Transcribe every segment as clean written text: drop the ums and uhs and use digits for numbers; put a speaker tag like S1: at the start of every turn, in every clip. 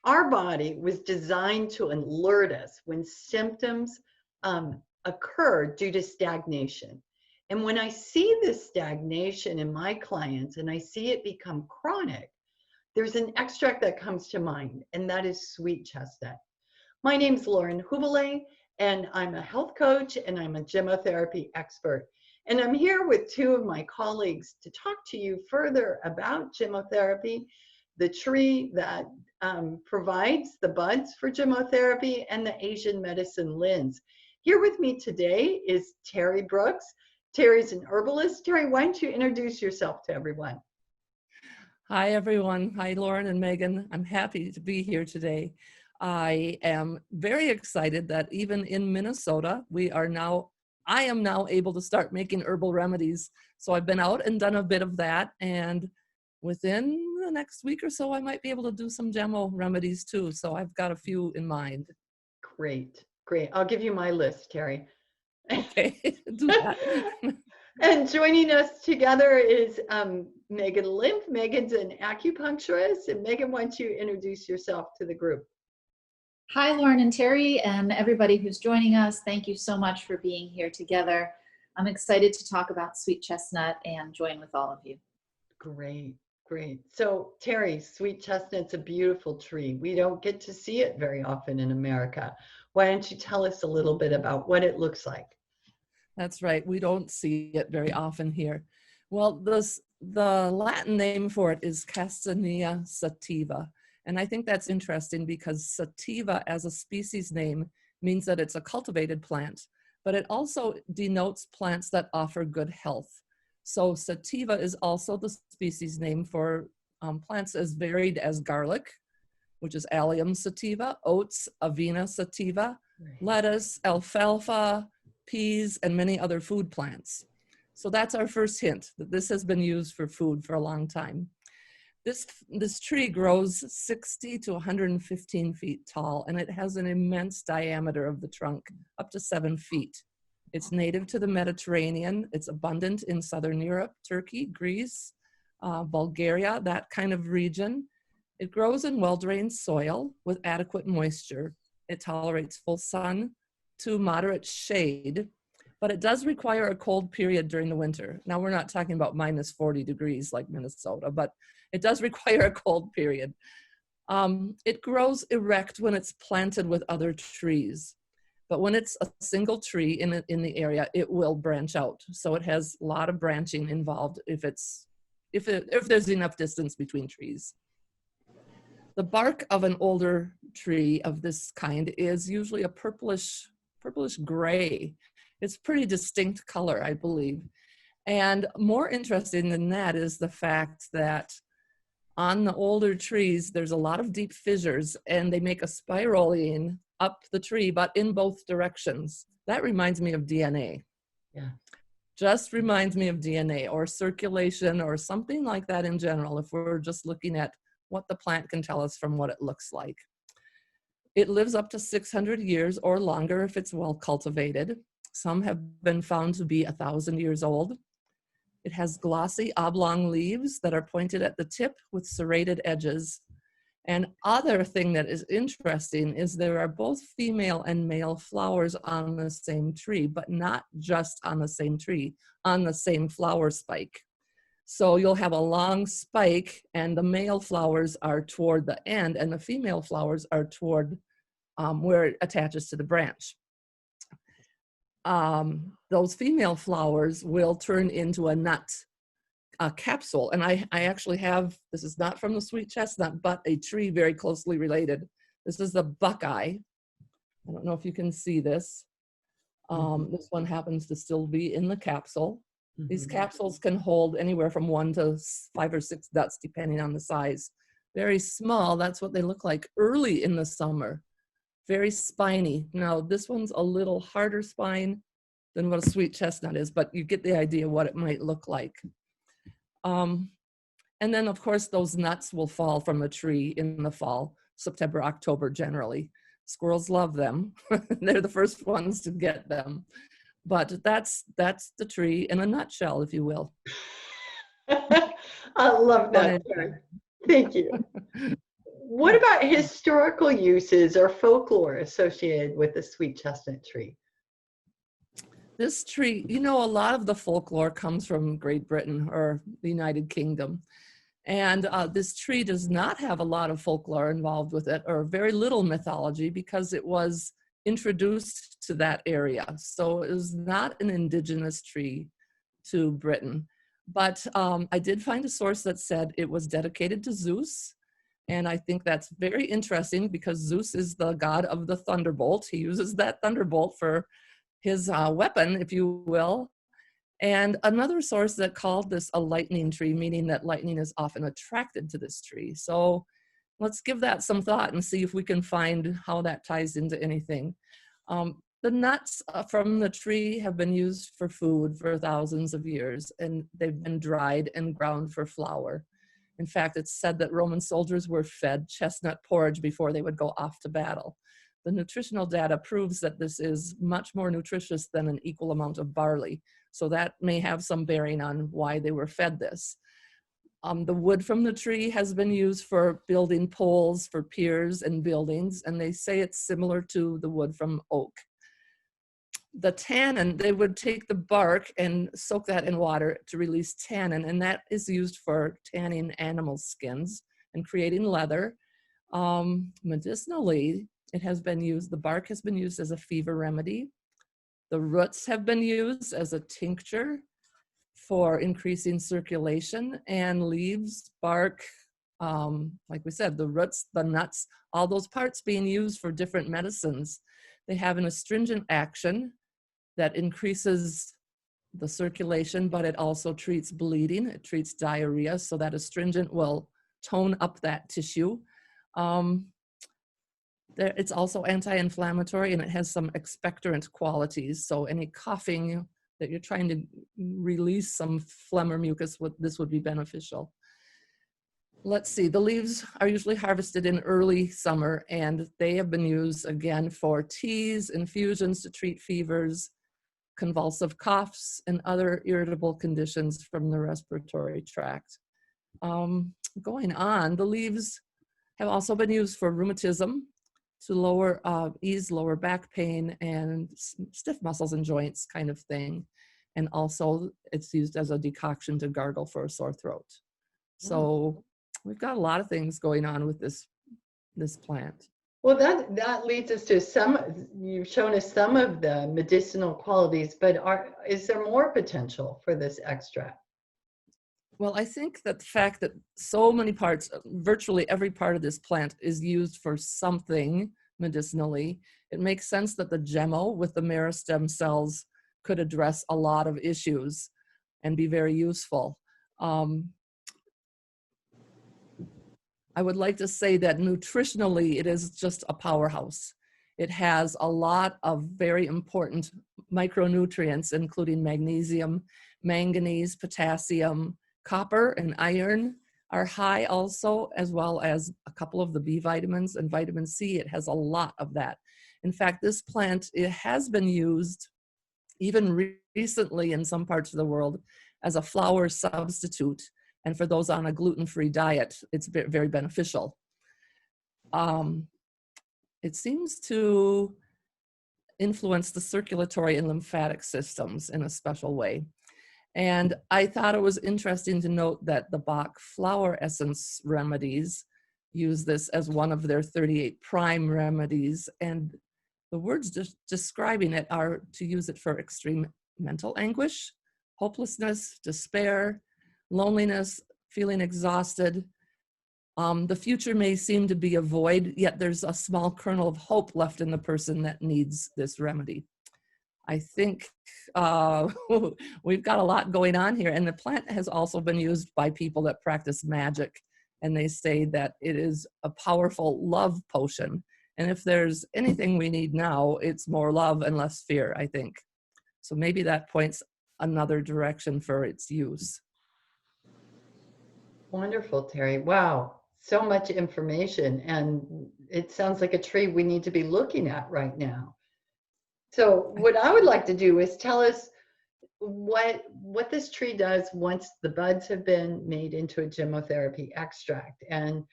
S1: Our body was designed to alert us when symptoms occur due to stagnation. And when I see this stagnation in my clients and I see it become chronic, there's an extract that comes to mind, and that is sweet chestnut. My name's Lauren Hubele, and I'm a health coach and I'm a gemmotherapy expert. And I'm here with two of my colleagues to talk to you further about gemmotherapy, the tree that provides the buds for gemmotherapy, and the Asian medicine lens. Here with me today is Teri Brooks. Teri's an herbalist. Teri, why don't you introduce yourself to everyone?
S2: Hi, everyone. Hi, Lauren and Megan. I'm happy to be here today. I am very excited that even in Minnesota, I am now able to start making herbal remedies. So I've been out and done a bit of that. And within the next week or so, I might be able to do some Gemmo remedies too. So I've got a few in mind.
S1: Great, great. I'll give you my list, Teri.
S2: Okay, do that.
S1: And joining us together is Maegan Lemp. Megan's an acupuncturist. And Megan, why don't you introduce yourself to the group?
S3: Hi, Lauren and Teri, and everybody who's joining us. Thank you so much for being here together. I'm excited to talk about sweet chestnut and join with all of you.
S1: Great, great. So, Teri, sweet chestnut's a beautiful tree. We don't get to see it very often in America. Why don't you tell us a little bit about what it looks like?
S2: That's right. We don't see it very often here. Well, the Latin name for it is Castanea sativa. And I think that's interesting because sativa as a species name means that it's a cultivated plant, but it also denotes plants that offer good health. So sativa is also the species name for plants as varied as garlic, which is Allium sativa, oats, Avena sativa, lettuce, alfalfa, peas, and many other food plants. So that's our first hint that this has been used for food for a long time. This tree grows 60 to 115 feet tall, and it has an immense diameter of the trunk, up to 7 feet. It's native to the Mediterranean. It's abundant in Southern Europe, Turkey, Greece, Bulgaria, that kind of region. It grows in well-drained soil with adequate moisture. It tolerates full sun to moderate shade, but it does require a cold period during the winter. Now, we're not talking about minus 40 degrees like Minnesota, but it does require a cold period. It grows erect when it's planted with other trees, but when it's a single tree in the area, it will branch out. So it has a lot of branching involved if there's enough distance between trees. The bark of an older tree of this kind is usually a purplish gray. It's pretty distinct color, I believe. And more interesting than that is the fact that on the older trees, there's a lot of deep fissures and they make a spiraling up the tree, but in both directions. That reminds me of DNA.
S1: Yeah.
S2: Just reminds me of DNA or circulation or something like that in general, if we're just looking at what the plant can tell us from what it looks like. It lives up to 600 years or longer if it's well cultivated. Some have been found to be 1,000 years old. It has glossy oblong leaves that are pointed at the tip with serrated edges. And other thing that is interesting is there are both female and male flowers on the same tree, but not just on the same tree, on the same flower spike. So you'll have a long spike and the male flowers are toward the end and the female flowers are toward where it attaches to the branch. Those female flowers will turn into a nut, a capsule. And I actually have, this is not from the sweet chestnut, but a tree very closely related. This is the buckeye. I don't know if you can see this. This one happens to still be in the capsule. These capsules can hold anywhere from 1 to 5 or 6 nuts, depending on the size. Very small, that's what they look like early in the summer. Very spiny. Now, this one's a little harder spine than what a sweet chestnut is, but you get the idea what it might look like. And then, of course, those nuts will fall from the tree in the fall, September, October generally. Squirrels love them. They're the first ones to get them. But that's the tree in a nutshell, if you will.
S1: I love that. Thank you. what about historical uses or folklore associated with the sweet chestnut tree?
S2: This tree, you know, a lot of the folklore comes from Great Britain or the United Kingdom. And this tree does not have a lot of folklore involved with it, or very little mythology, because it was introduced to that area. So it was not an indigenous tree to Britain. But I did find a source that said it was dedicated to Zeus. And I think that's very interesting because Zeus is the god of the thunderbolt. He uses that thunderbolt for his weapon, if you will. And another source that called this a lightning tree, meaning that lightning is often attracted to this tree. So let's give that some thought and see if we can find how that ties into anything. The nuts from the tree have been used for food for thousands of years, and they've been dried and ground for flour. In fact, it's said that Roman soldiers were fed chestnut porridge before they would go off to battle. The nutritional data proves that this is much more nutritious than an equal amount of barley. So that may have some bearing on why they were fed this. The wood from the tree has been used for building poles for piers and buildings, and they say it's similar to the wood from oak. The tannin, they would take the bark and soak that in water to release tannin, and that is used for tanning animal skins and creating leather. Medicinally, it has been used, the bark has been used as a fever remedy. The roots have been used as a tincture for increasing circulation, and leaves, bark, like we said, the roots, the nuts, all those parts being used for different medicines. They have an astringent action that increases the circulation, but it also treats bleeding, it treats diarrhea, so that astringent will tone up that tissue. It's also anti-inflammatory, and it has some expectorant qualities. So any coughing that you're trying to release some phlegm or mucus, this would be beneficial. Let's see, the leaves are usually harvested in early summer, and they have been used again for teas, infusions to treat fevers, convulsive coughs, and other irritable conditions from the respiratory tract. Going on, the leaves have also been used for rheumatism, to ease lower back pain and stiff muscles and joints kind of thing. And also it's used as a decoction to gargle for a sore throat. So we've got a lot of things going on with this plant.
S1: Well, that leads us to you've shown us some of the medicinal qualities, but is there more potential for this extract?
S2: Well, I think that the fact that so many parts, virtually every part of this plant is used for something medicinally, it makes sense that the Gemmo with the meristem cells could address a lot of issues and be very useful. I would like to say that nutritionally, it is just a powerhouse. It has a lot of very important micronutrients, including magnesium, manganese, potassium, copper, and iron are high also, as well as a couple of the B vitamins and vitamin C. It has a lot of that. In fact, this plant, it has been used even recently in some parts of the world as a flour substitute. And for those on a gluten-free diet, it's very beneficial. It seems to influence the circulatory and lymphatic systems in a special way. And I thought it was interesting to note that the Bach flower essence remedies use this as one of their 38 prime remedies. And the words just describing it are to use it for extreme mental anguish, hopelessness, despair, loneliness, feeling exhausted. The future may seem to be a void, yet there's a small kernel of hope left in the person that needs this remedy. I think we've got a lot going on here, and the plant has also been used by people that practice magic, and they say that it is a powerful love potion. And if there's anything we need now, it's more love and less fear, I think. So maybe that points another direction for its use.
S1: Wonderful, Teri. Wow, so much information, and it sounds like a tree we need to be looking at right now. So what I would like to do is tell us what this tree does once the buds have been made into a gemmotherapy extract. And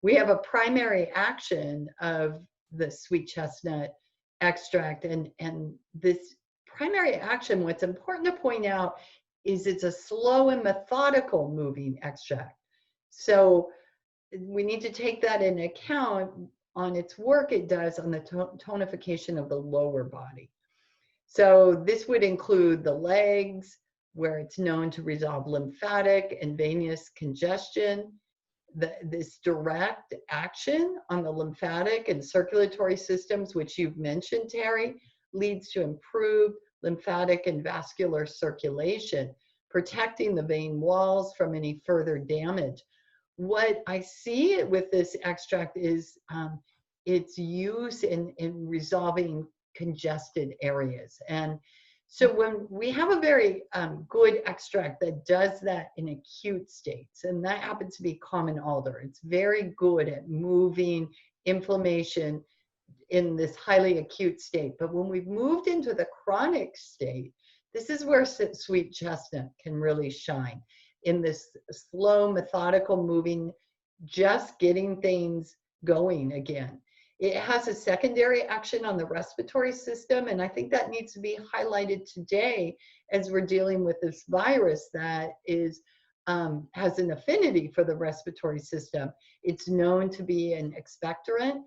S1: we have a primary action of the sweet chestnut extract, and this primary action, what's important to point out is it's a slow and methodical moving extract. So we need to take that into account on its work it does on the tonification of the lower body. So this would include the legs, where it's known to resolve lymphatic and venous congestion. This direct action on the lymphatic and circulatory systems, which you've mentioned, Teri, leads to improved lymphatic and vascular circulation, protecting the vein walls from any further damage. What I see with this extract is its use in resolving congested areas. And so when we have a very good extract that does that in acute states, and that happens to be common alder, it's very good at moving inflammation in this highly acute state. But when we've moved into the chronic state, this is where sweet chestnut can really shine, in this slow, methodical moving, just getting things going again. It has a secondary action on the respiratory system, and I think that needs to be highlighted today as we're dealing with this virus that is has an affinity for the respiratory system. It's known to be an expectorant,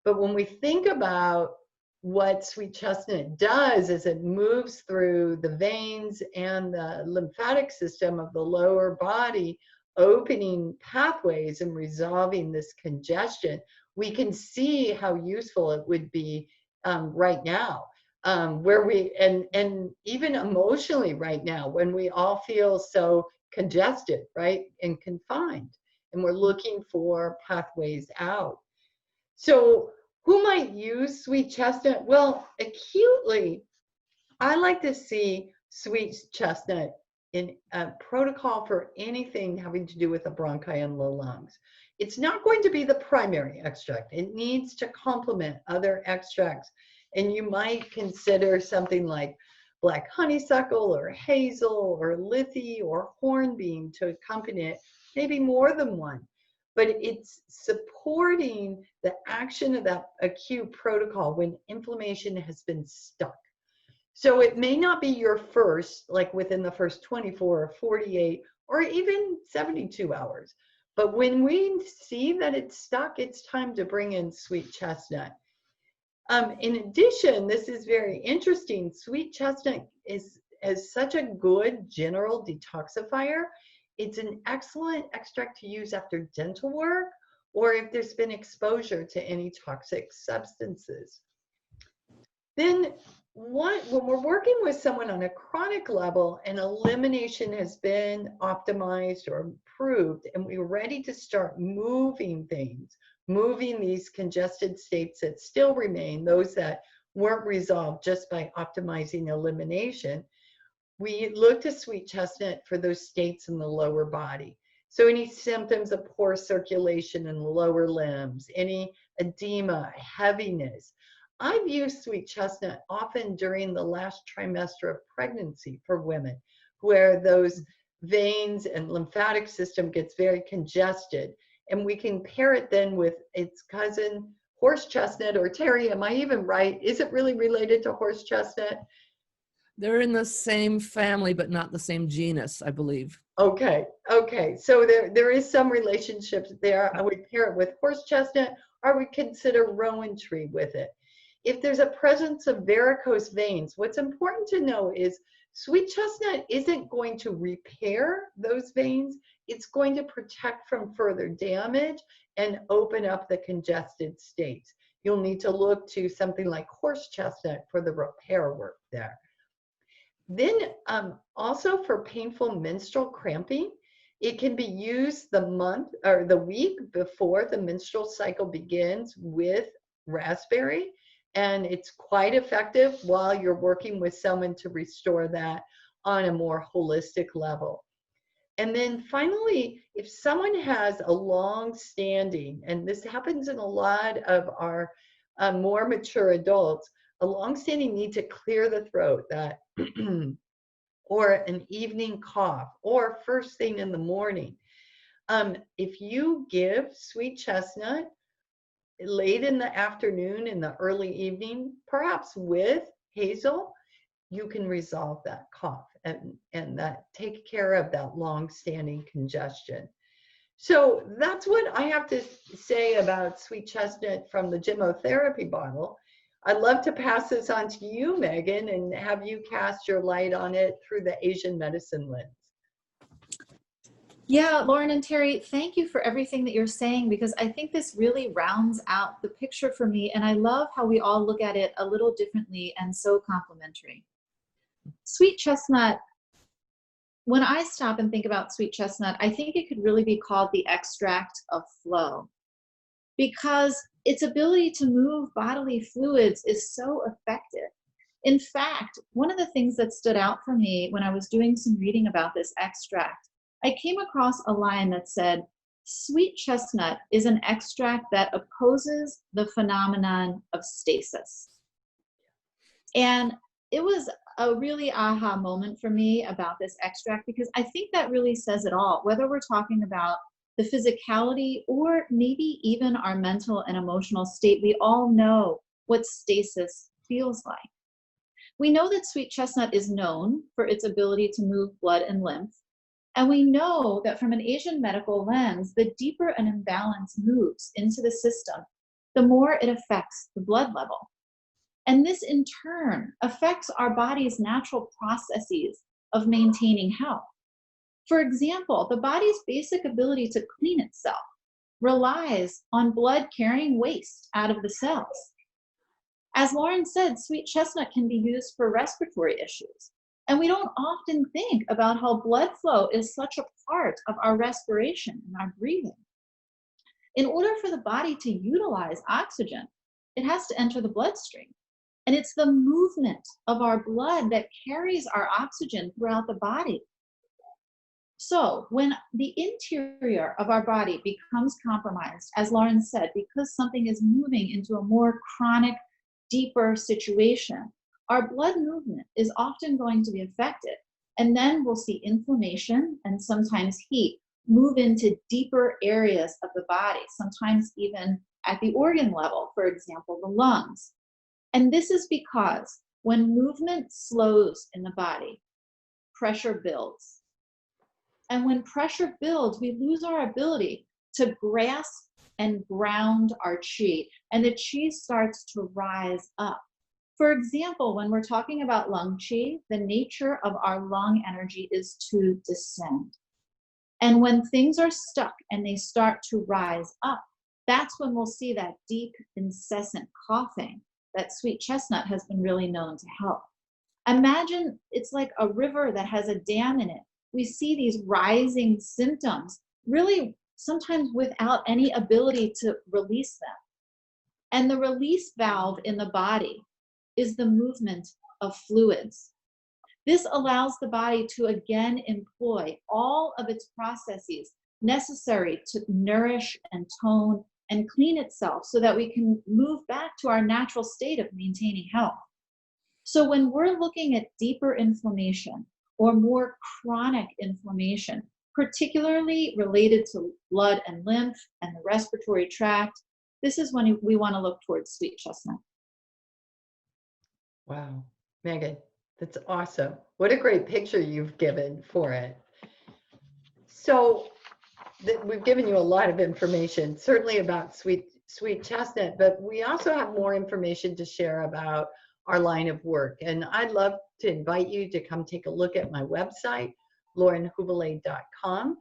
S1: but when we think about what sweet chestnut does is it moves through the veins and the lymphatic system of the lower body, opening pathways and resolving this congestion. We can see how useful it would be right now, where we, and even emotionally right now, when we all feel so congested, right, and confined, and we're looking for pathways out. So who might use sweet chestnut? Well, acutely, I like to see sweet chestnut in a protocol for anything having to do with the bronchi and the lungs. It's not going to be the primary extract. It needs to complement other extracts. And you might consider something like black honeysuckle or hazel or lithy or hornbeam to accompany it, maybe more than one. But it's supporting the action of that acute protocol when inflammation has been stuck. So it may not be your first, like within the first 24 or 48 or even 72 hours. But when we see that it's stuck, it's time to bring in sweet chestnut. In addition, this is very interesting. Sweet chestnut is such a good general detoxifier. It's an excellent extract to use after dental work or if there's been exposure to any toxic substances. Then when we're working with someone on a chronic level and elimination has been optimized or improved and we're ready to start moving things, moving these congested states that still remain, those that weren't resolved just by optimizing elimination, we look to sweet chestnut for those states in the lower body. So any symptoms of poor circulation in the lower limbs, any edema, heaviness. I've used sweet chestnut often during the last trimester of pregnancy for women, where those veins and lymphatic system gets very congested. And we can pair it then with its cousin, horse chestnut, or Teri, am I even right? Is it really related to horse chestnut?
S2: They're in the same family, but not the same genus, I believe.
S1: Okay, okay. So there is some relationships there. I would pair it with horse chestnut, or I would consider rowan tree with it. If there's a presence of varicose veins, what's important to know is sweet chestnut isn't going to repair those veins. It's going to protect from further damage and open up the congested states. You'll need to look to something like horse chestnut for the repair work there. Then also for painful menstrual cramping, it can be used the month or the week before the menstrual cycle begins with raspberry. And it's quite effective while you're working with someone to restore that on a more holistic level. And then finally, if someone has a long-standing, and this happens in a lot of our more mature adults, a long-standing need to clear the throat, that or an evening cough, or first thing in the morning, If you give sweet chestnut late in the afternoon, in the early evening, perhaps with hazel, you can resolve that cough and that take care of that long-standing congestion. So that's what I have to say about sweet chestnut from the Gemmotherapy bottle. I'd love to pass this on to you, Maegan, and have you cast your light on it through the Asian medicine lens.
S3: Yeah, Lauren and Teri, thank you for everything that you're saying, because I think this really rounds out the picture for me. And I love how we all look at it a little differently and so complementary. Sweet chestnut, when I stop and think about sweet chestnut, I think it could really be called the extract of flow, because its ability to move bodily fluids is so effective. In fact, one of the things that stood out for me when I was doing some reading about this extract, I came across a line that said, sweet chestnut is an extract that opposes the phenomenon of stasis. And it was a really aha moment for me about this extract, because I think that really says it all, whether we're talking about the physicality or maybe even our mental and emotional state. We all know what stasis feels like. We know that sweet chestnut is known for its ability to move blood and lymph. And we know that from an Asian medical lens, the deeper an imbalance moves into the system, the more it affects the blood level. And this in turn affects our body's natural processes of maintaining health. For example, the body's basic ability to clean itself relies on blood carrying waste out of the cells. As Lauren said, sweet chestnut can be used for respiratory issues. And we don't often think about how blood flow is such a part of our respiration and our breathing. In order for the body to utilize oxygen, it has to enter the bloodstream. And it's the movement of our blood that carries our oxygen throughout the body. So when the interior of our body becomes compromised, as Lauren said, because something is moving into a more chronic, deeper situation, our blood movement is often going to be affected. And then we'll see inflammation and sometimes heat move into deeper areas of the body, sometimes even at the organ level, for example, the lungs. And this is because when movement slows in the body, pressure builds. And when pressure builds, we lose our ability to grasp and ground our chi, and the chi starts to rise up. For example, when we're talking about lung chi, the nature of our lung energy is to descend. And when things are stuck and they start to rise up, that's when we'll see that deep, incessant coughing that sweet chestnut has been really known to help. Imagine it's like a river that has a dam in it. We see these rising symptoms, really sometimes without any ability to release them. And the release valve in the body is the movement of fluids. This allows the body to again employ all of its processes necessary to nourish and tone and clean itself so that we can move back to our natural state of maintaining health. So when we're looking at deeper inflammation or more chronic inflammation, particularly related to blood and lymph and the respiratory tract, this is when we want to look towards sweet chestnut.
S1: Wow, Maegan, that's awesome. What a great picture you've given for it. So we've given you a lot of information, certainly about sweet chestnut, but we also have more information to share about our line of work. And I'd love to invite you to come take a look at my website, laurenhubele.com.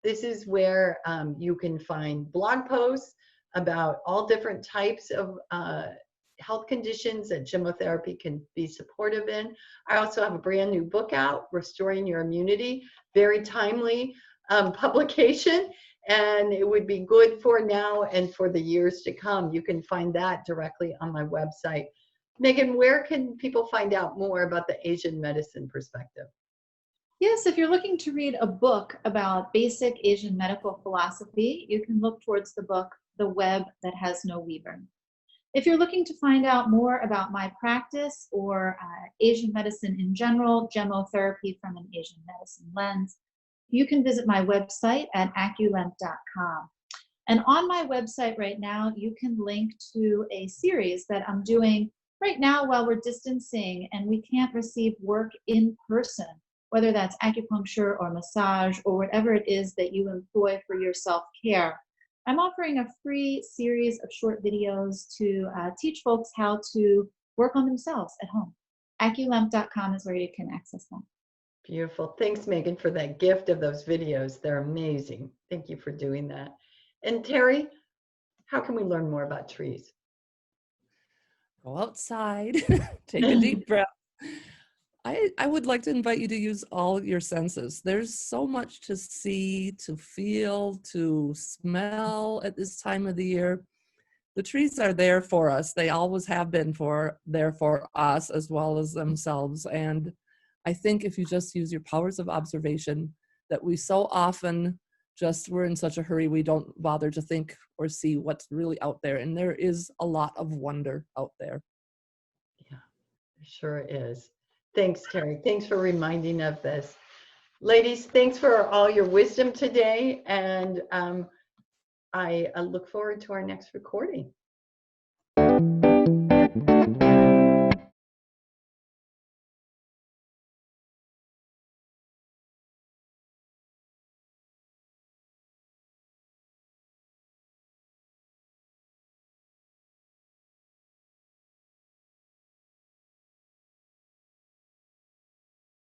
S1: This is where you can find blog posts about all different types of health conditions that Gemmotherapy can be supportive in. I also have a brand new book out, Restoring Your Immunity, very timely publication, and it would be good for now and for the years to come. You can find that directly on my website. Maegan, where can people find out more about the Asian medicine perspective?
S3: Yes, if you're looking to read a book about basic Asian medical philosophy, you can look towards the book, The Web That Has No Weaver. If you're looking to find out more about my practice or Asian medicine in general, Gemmotherapy from an Asian medicine lens, you can visit my website at acupuncturist.com. And on my website right now, you can link to a series that I'm doing right now while we're distancing and we can't receive work in person, whether that's acupuncture or massage or whatever it is that you employ for your self-care. I'm offering a free series of short videos to teach folks how to work on themselves at home. acupuncturist.com is where you can access them.
S1: Beautiful. Thanks, Maegan, for that gift of those videos. They're amazing. Thank you for doing that. And Teri, how can we learn more about trees?
S2: Go outside, take a deep breath. I would like to invite you to use all your senses. There's so much to see, to feel, to smell at this time of the year. The trees are there for us. They always have been there for us as well as themselves. And I think if you just use your powers of observation, that we so often we're in such a hurry, we don't bother to think or see what's really out there. And there is a lot of wonder out there.
S1: Yeah, there sure is. Thanks, Teri. Thanks for reminding of this. Ladies, thanks for all your wisdom today. And I look forward to our next recording.